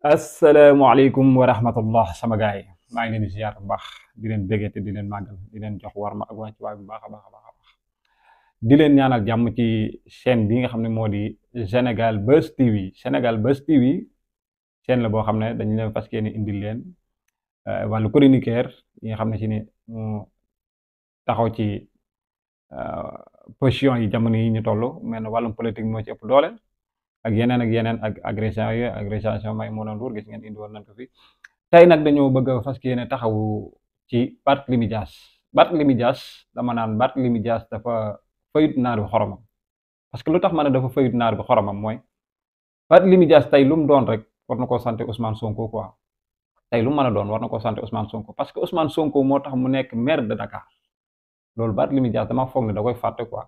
asalaamaaleykum wa rahmatullah sama gaay yi maa ngi leen di ziar bu baax di leen béggee te di leen màggal di leen jox war ma ak wàccuwaay bu baax a baax a baax a baax di leen ñaanal jàmm ci chaîne bi nga xam ne moo di Sénégal Buzz TV Sénégal Buzz TV chaîne la boo xam ne dañu leen fas yéene indil leen wàllu chroniqueur yi nga xam ne si ni mu taxaw ci position yi jamono yi ñu toll mel ne wàllum politique moo ci ëpp doole. ak yeneen ak agression may moo doon luur gis ngeen indi woon nañ ko fi tey nag dañoo bëgg a fas yéene taxawu ci Barthélémy Dias Barthélémy Dias dama naan Barthélémy Dias dafa fayut naar bi xoromam parce que lu tax ma ne dafa fayut naar bi xoromam mooy Barthélémy Dias tey lu mu doon rek war na koo sant Ousmane Sonko quoi tey lu mu mën a doon war na koo sant Ousmane Sonko parce que Ousmane Sonko moo tax mu nekk maire de Dakar loolu Barthélémy Dias dama foog ne da koy fàtte quoi.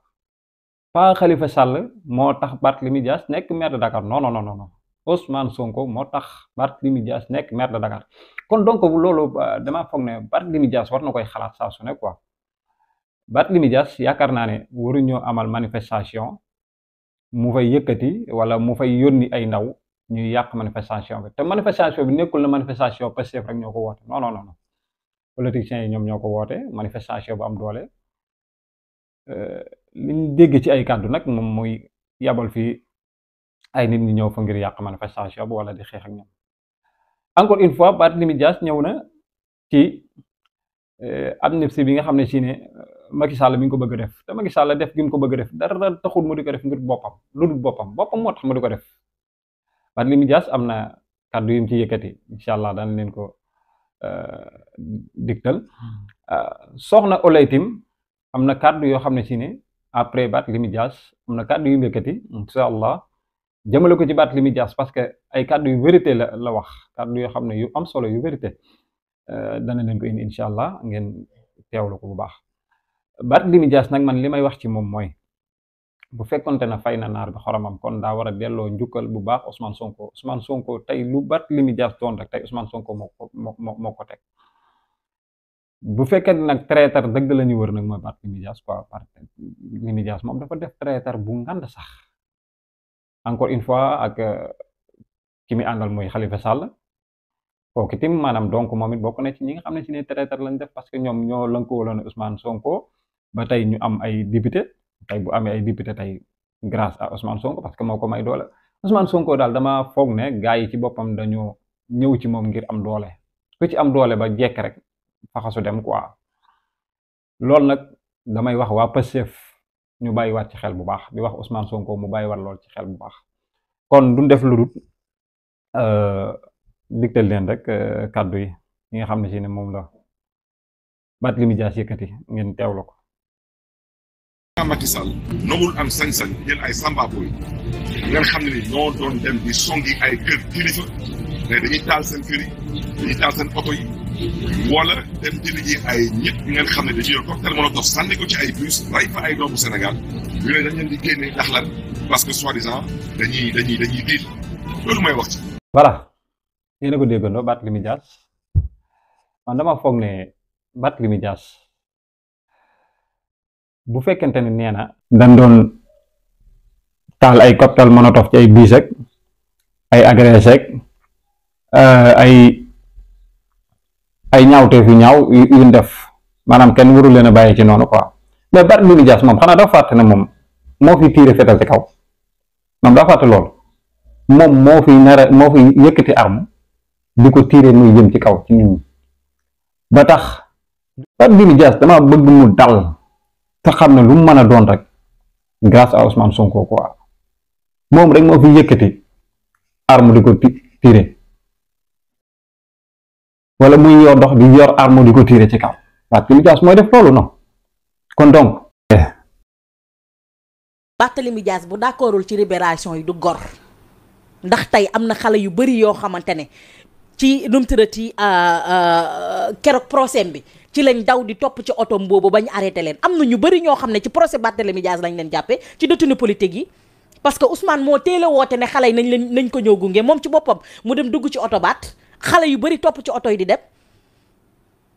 pas Khalifa Sall moo tax Barthélémy Dias nekk maire de Dakar non non non non Ousmane Sonko moo tax Barthélémy Dias nekk maire de Dakar kon donc loolu damaa foog ne Barthélémy Dias war na koy xalaat saa su ne quoi Barthélémy Dias yaakaar naa ne waruñoo amal manifestation mu fay yëkkati wala mu fay yónni ay ndaw ñuy yàq manifestation bi te manifestation bi nekkul na manifestation Pastef rek ñoo ko woote non non non politiciens yi ñoom ñoo ko woote manifestation bu am doole. li ñu dégg ci ay kàddu nag moom mooy yabal fii ay nit ñi ñëw fa ngir yàq manifestation bu wala di xeex ak ñoom encore une fois Barthélémy Dias ñëw na ci amnistie bi nga xam ne si ne Macky Sall mi ngi ko bëgg a def te Macky Sall def gi mu ko bëgg a def dara taxul mu di ko def ngir boppam lu dul boppam moo tax mu di ko def Barthélémy Dias am na kàddu yu mu ci yëkkati incha allah daan leen ko digtal soxna Olaytim am na kàddu yoo xam ne si ne après Barthélémy Dias am na kàddu yu yëkkati incha allah jëmale ko ci Barthélémy Dias parce que ay kàddu yu vérité la wax kàddu yoo xam ne yu am solo yu vérité dana leen ko indi incha allah ngeen teewlu ko bu baax Barthélémy Dias nag man li may wax ci moom mooy bu fekkonte na fay na naar bi xoromam kon daa war a delloo njukkal bu baax Ousmane Sonko tey lu Barthélémy Dias doon rek tey Ousmane Sonko moo ko teg. bu fekkee nag traiteur dëgg la ñu wër nag mooy Barthélémy Dias quoi Barthélémy Dias moom dafa def traiteur bu ngand sax encore une fois ak ki mi àndal mooy Khalifa Sall kooku itam maanaam donc moom it bokk na ci ñi nga xam ne si ne traiteur lañ def parce que ñoom ñoo lënkoo loon Ousmane Sonko ba tey ñu am ay député tey bu amee ay député tey grâce à Ousmane Sonko parce que moo ko may doole Ousmane Sonko daal dama foog ne gars yi ci boppam dañoo ñëw ci moom ngir am doole ku ci am doole ba jekk rek faxasu dem quoi loolu nag damay wax waa Pastef ñu bàyyiwaat ci xel bu baax di wax Ousmane Sonko mu bàyyiwaat lool ci xel bu baax kon duñ def lu dul digtal leen rek kàddu yi nga xam ne si ne moom la Barthélémy Dias yëkkati ngeen teewlu ko. Macky Sall nangul am sañ-sañ jël ay sambaaboy ngeen xam ne ni ñoo doon dem di songi ay kër kilifa mais dañuy taal seen kër yi dañuy taal seen oto yi wala dem jëli ji ay ñëpp ngeen xam ne dañuy yor cocktail molotov sànni ko ci ay bus ray fa ay doomu Sénégal ñu ne dañ leen di génne ndax lan parce que soi-disant dañuy diil loolu may wax ci. voilà yéen a ko déggandoo Barthélémy Dias man dama foog ne Barthélémy Dias bu fekkente ne nee na dañ doon taal ay cocktail molotov ci ay bus ak ay agressé ak ay ñaawteef yu ñaaw yu def maanaam kenn warul leen a bàyyi ci noonu quoi mais Barthélémy Dias moom xanaa dafa fàtte ne moom moo fi tiire fetal ci kaw moom daa fàtte lool moom moo fi yëkkati arme di ko tiire muy jëm ci kaw ci nit ñi ba tax Barthélémy Dias dama bëgg mu dal te xam ne lu mu mën a doon rek grâce à Ousmane Sonko quoi moom rek moo fi yëkkati arme di ko tiire wala muy yor ndox di yor arme di ko tirer ci kaw Barthélémy Dias mooy def loolu non kon donc. Barthélémy Dias bu d'accordul ci libération yi du gor ndax tey am na xale yu bari yoo xamante ne ci nu mu tërati keroog procès bi ci lañ daw di topp ci otom boobu bañ arrêté leen am na ñu bari ñoo xam ne ci procès Barthélémy Dias lañ leen jàppee ci détenu politique yi parce que Ousmane moo teel a woote ne xale yi nañ ko ñëw gunge moom ci boppam mu dem dugg ci oto baat xale yu bari topp ci oto yi di dem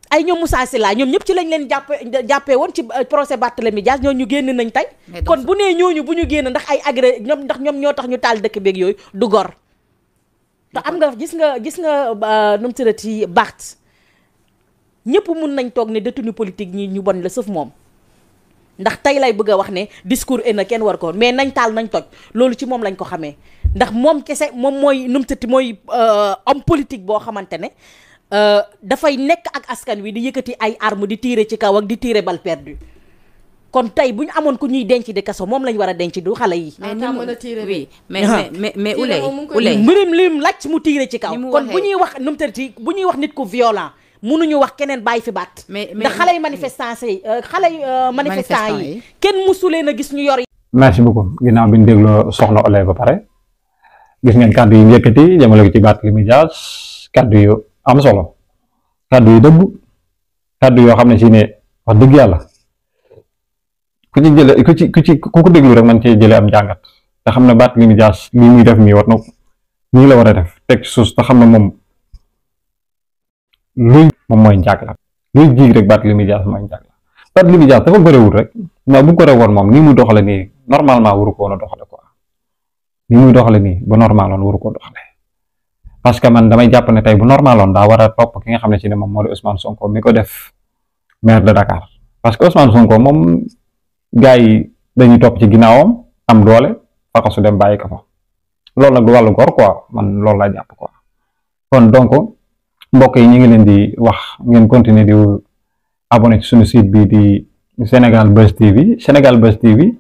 ay ñoom Moussa Sylla ñoom ñëpp ci lañ leen jàppee woon ci procès Barthélémy Dias ñoo ñu génn nañ tey kon bu nee ñooñu bu ñu génn ndax ay agré ñoom ñoo tax ñu taal dëkk beeg yooyu du gor te am nga gis nga nu mu tëddati Barth ñëpp mun nañ toog ne détenu politique ñi ñu bon la sauf moom ndax tey lay bëgg a wax ne discours na kenn war ko mais nañ taal nañ toj loolu ci moom lañ ko xamee ndax moom kese moom mooy nu mu tëddati mooy homme politique boo xamante ne dafay nekk ak askan wi di yëkkati ay armes di tirer ci kaw ak di tirer balle perdue kon tey bu ñu amoon ku ñuy denc de kaso moom lañ war a denc du xale yi. mais ni mu mën a tirer oui mais Ouleye mbirim lim lacc mu tirer ci kaw kon bu ñuy wax nu mu tëddati bu ñuy wax nit ku violent mënuñu wax keneen bàyyi fi baat. ndax xale yi manifestants yi manifestants yi kenn musulee na gis ñu yor. merci beaucoup ginnaaw bi ñu dégloo soxna Ouleye ba pare gis ngeen kàddu yi njëkkati jëmale ko ci Barthélémy Dias kàddu yu am solo kàddu yu dëgg kàddu yoo xam ne si ne wax dëgg yàlla ku ci jële ku ko déglu rek man cee jëlee am njàngat te xam ne Barthélémy Dias lii muy def nii war na nii la war a def teg ci suuf te xam ne moom luy moom mooy njàg la luy jiig rek Barthélémy Dias mooy njàg la Barthélémy Dias dafa bëriwul rek mais bu ko rewoon moom nii muy doxale nii normalement waru ko woon a doxale quoi nii muy doxale nii bu normaloon waru ko doxale parce que man damay jàpp ne tey bu normaloon daa war a topp ki nga xam ne ci ne moom moo di Ousmane Sonko mi ko def maire de Dakar parce que Ousmane Sonko moom gars yi dañuy topp ci ginnaawam am doole fakasu dem bàyyi ko fa loolu nag du wàllu góor quoi man loolu laa jàpp quoi kon donc mbokk yi ñu ngi leen di wax ngeen continuer di abonné ci suñu site bi di Sénégal Buzz TV